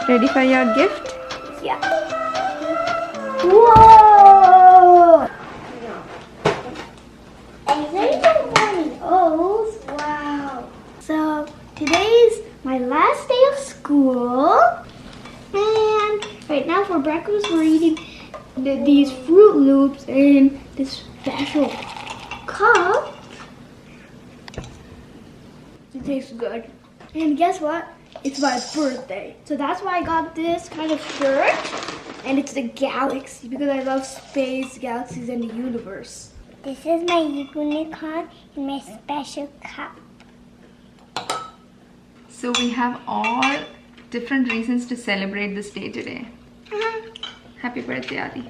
Ready for your gift? Yeah. Whoa! Wow. So today is my last day of school, and right now for breakfast we're eating these Fruit Loops in this special cup. It tastes good. And guess what? It's my birthday. So that's why I got this kind of shirt. And it's the galaxy because I love space, galaxies, and the universe. This is my unicorn in my special cup. So we have all different reasons to celebrate this day today. Happy birthday, Adi.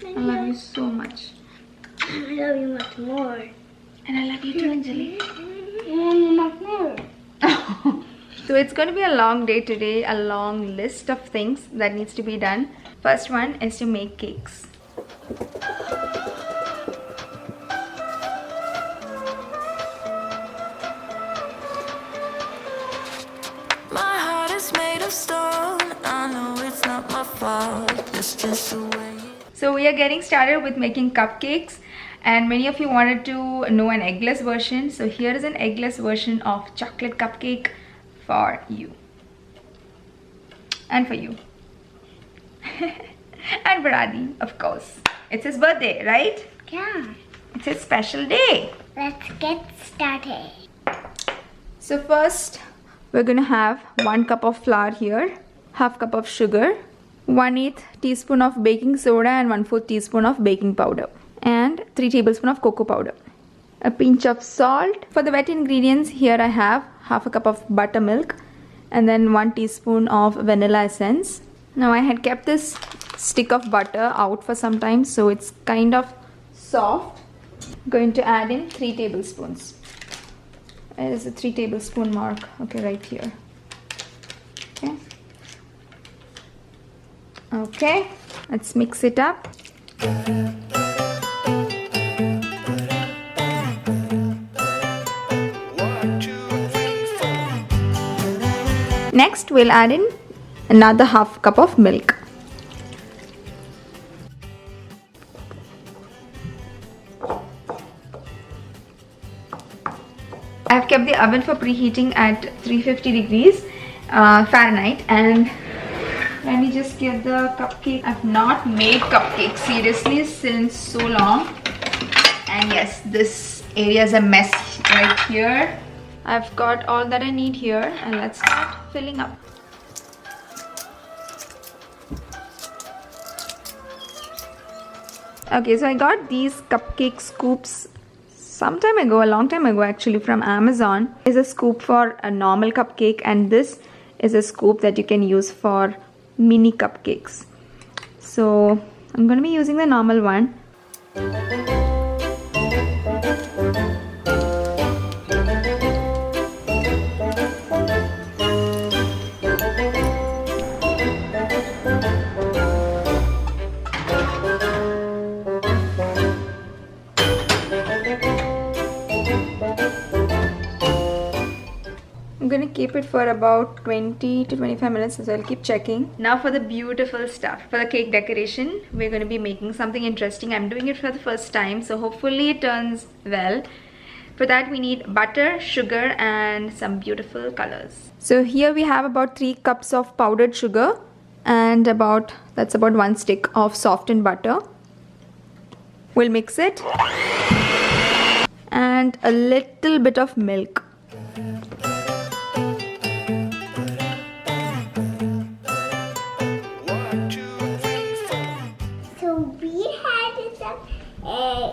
I love you so much. I love you much more. And I love you too, Anjali. Much more. So it's going to be a long day today, a long list of things that needs to be done. First one is to make cakes. My heart is made of stone. I know it's not my fault. It's just the way. So we are getting started with making cupcakes, and many of you wanted to know an eggless version. So here is an eggless version of chocolate cupcake for you. And for you. And for Adi, of course. It's his birthday, right? Yeah. It's his special day. Let's get started. So first, we're going to have 1 cup of flour here, half cup of sugar, 1/8 teaspoon of baking soda and 1/4 teaspoon of baking powder, and 3 tablespoons of cocoa powder. A pinch of salt. For the wet ingredients, here I have half a cup of buttermilk and then 1 teaspoon of vanilla essence. Now I had kept this stick of butter out for some time, so it's kind of soft. Going to add in 3 tablespoons. There is a 3 tablespoon mark. Okay, right here. Okay. Okay, let's mix it up. Next, we'll add in another half cup of milk. I've kept the oven for preheating at 350 degrees Fahrenheit, and let me just get the cupcake. I've not made cupcakes seriously since so long, and yes, this area is a mess right here. I've got all that I need here, and let's start filling up. Okay, so I got these cupcake scoops some time ago, a long time ago actually, from Amazon. Is a scoop for a normal cupcake, and this is a scoop that you can use for mini cupcakes. So I'm going to be using the normal one. I'm going to keep it for about 20 to 25 minutes, so I'll keep checking. Now for the beautiful stuff. For the cake decoration, we're going to be making something interesting. I'm doing it for the first time, so hopefully it turns well. For that we need butter, sugar, and some beautiful colors. So here we have about 3 cups of powdered sugar and that's about 1 stick of softened butter. We'll mix it. And a little bit of milk.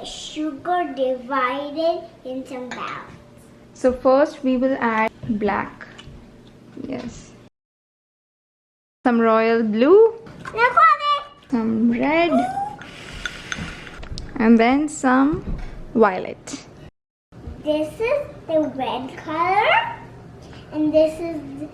Sugar divided in some bowls. So first we will add black. Yes. Some royal blue. Some red. And then some violet. This is the red color. And this is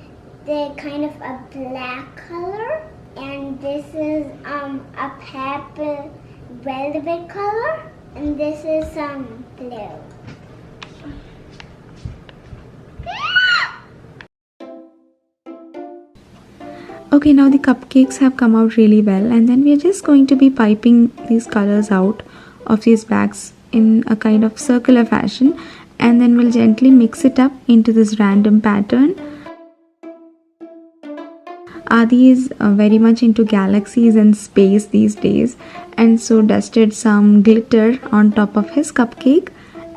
the kind of a black color. And this is a purple velvet color. And this is some blue. Okay, now the cupcakes have come out really well, and then we are just going to be piping these colors out of these bags in a kind of circular fashion, and then we'll gently mix it up into this random pattern. Adi is very much into galaxies and space these days, and so dusted some glitter on top of his cupcake,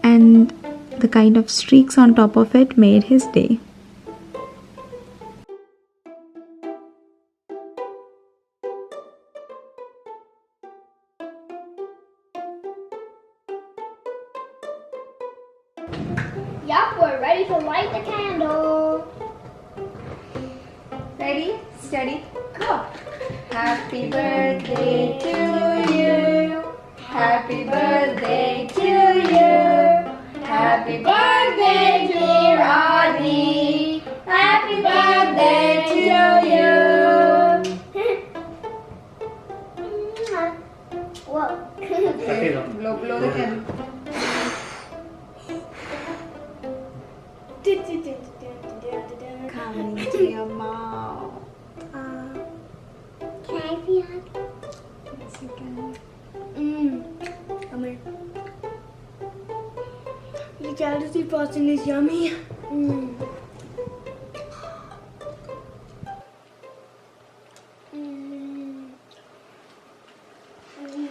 and the kind of streaks on top of it made his day. Yup, we're ready to light the candle. Ready, steady, go! Happy birthday to you. Happy birthday to you. Happy birthday, dear Adi. Happy birthday to you. Whoa. Blow the candle. Come into your mouth. Can I be a hug? Yes, you can. Come here. The galaxy frosting is yummy.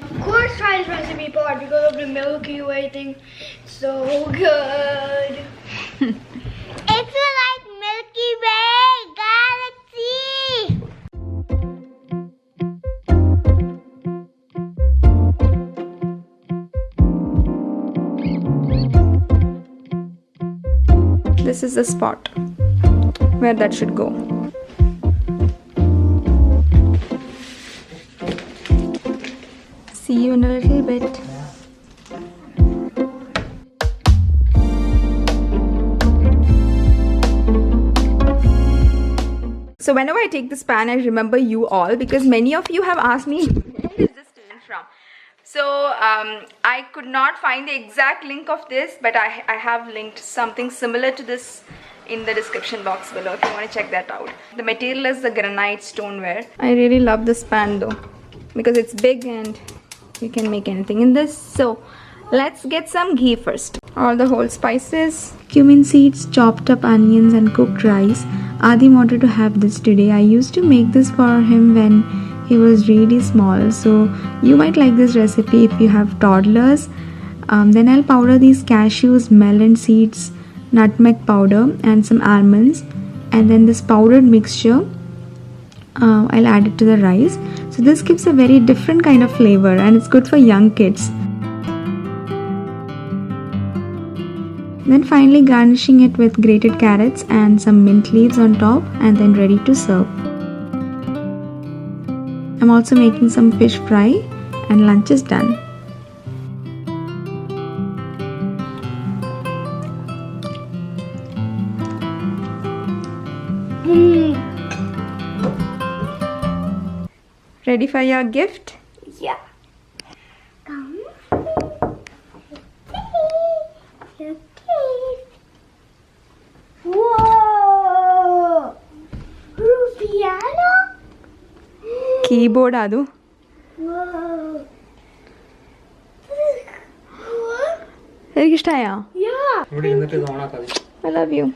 Of course, try this recipe part because of the Milky Way thing. It's so good. It's like Milky Way galaxy. This is the spot where that should go. See you in a little bit. So whenever I take this pan, I remember you all because many of you have asked me where is this came from. So I could not find the exact link of this, but I have linked something similar to this in the description box below if you want to check that out. The material is the granite stoneware. I really love this pan though because it's big and you can make anything in this. So let's get some ghee first. All the whole spices, cumin seeds, chopped up onions and cooked rice. Adi wanted to have this today. I used to make this for him when he was really small, so you might like this recipe if you have toddlers. Then I'll powder these cashews, melon seeds, nutmeg powder and some almonds, and then this powdered mixture I'll add it to the rice. So this gives a very different kind of flavor and it's good for young kids. Then finally garnishing it with grated carrots and some mint leaves on top, and then ready to serve. I'm also making some fish fry and lunch is done. Ready for your gift? Yeah. Come. Your cake. Whoa! Piano? Keyboard adu. Whoa. Very ishtaya. Yeah. I love you.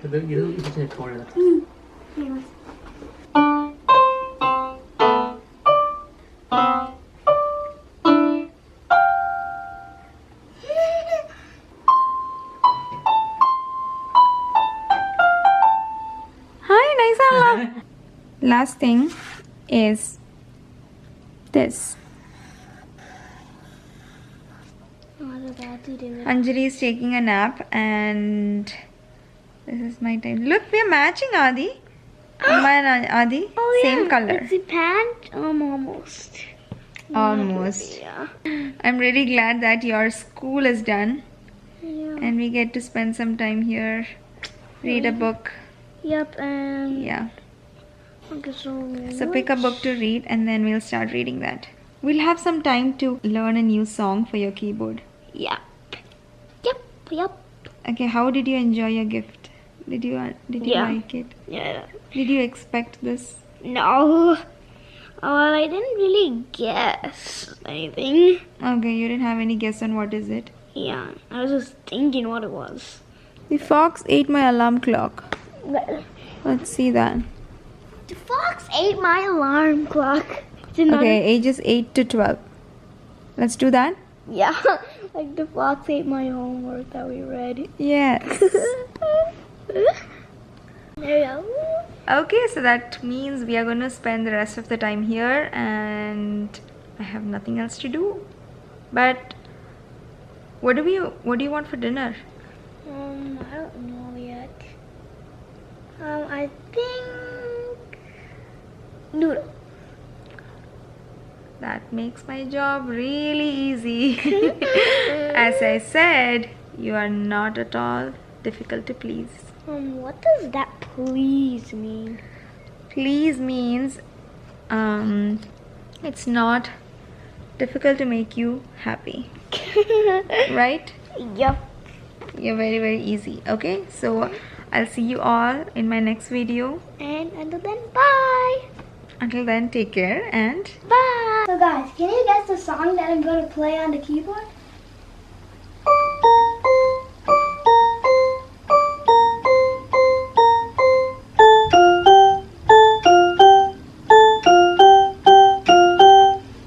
Hi, nice. Last thing is this. Anjali is taking a nap and this is my time. Look, we are matching, Adi. Amma and Adi, Oh, same yeah. color. It's the pant. Almost. Almost. Yeah. I'm really glad that your school is done Yeah. and we get to spend some time here, read a book. Yep. And Yeah. okay, So pick a book to read and then we'll start reading that. We'll have some time to learn a new song for your keyboard. Yep. Yep. Yep. Okay, how did you enjoy your gift? Did you Yeah. like it? Yeah. Did you expect this? No. Well, I didn't really guess anything. Okay, you didn't have any guess on what is it. Yeah, I was just thinking what it was. The fox ate my alarm clock. Well, Let's see that. the fox ate my alarm clock. It's another- Okay, ages 8 to 12. Let's do that. Yeah, like the fox ate my homework that we read. Yes. There you go. Okay, so that means we are going to spend the rest of the time here, and I have nothing else to do. But what do you want for dinner? I don't know yet. I think noodle. That makes my job really easy. As I said, you are not at all difficult to please. What does that please mean? Please means it's not difficult to make you happy. Right? Yep. You're very, very easy. Okay, so I'll see you all in my next video. And until then, bye. Until then, take care and Bye. So guys, can you guess the song that I'm going to play on the keyboard?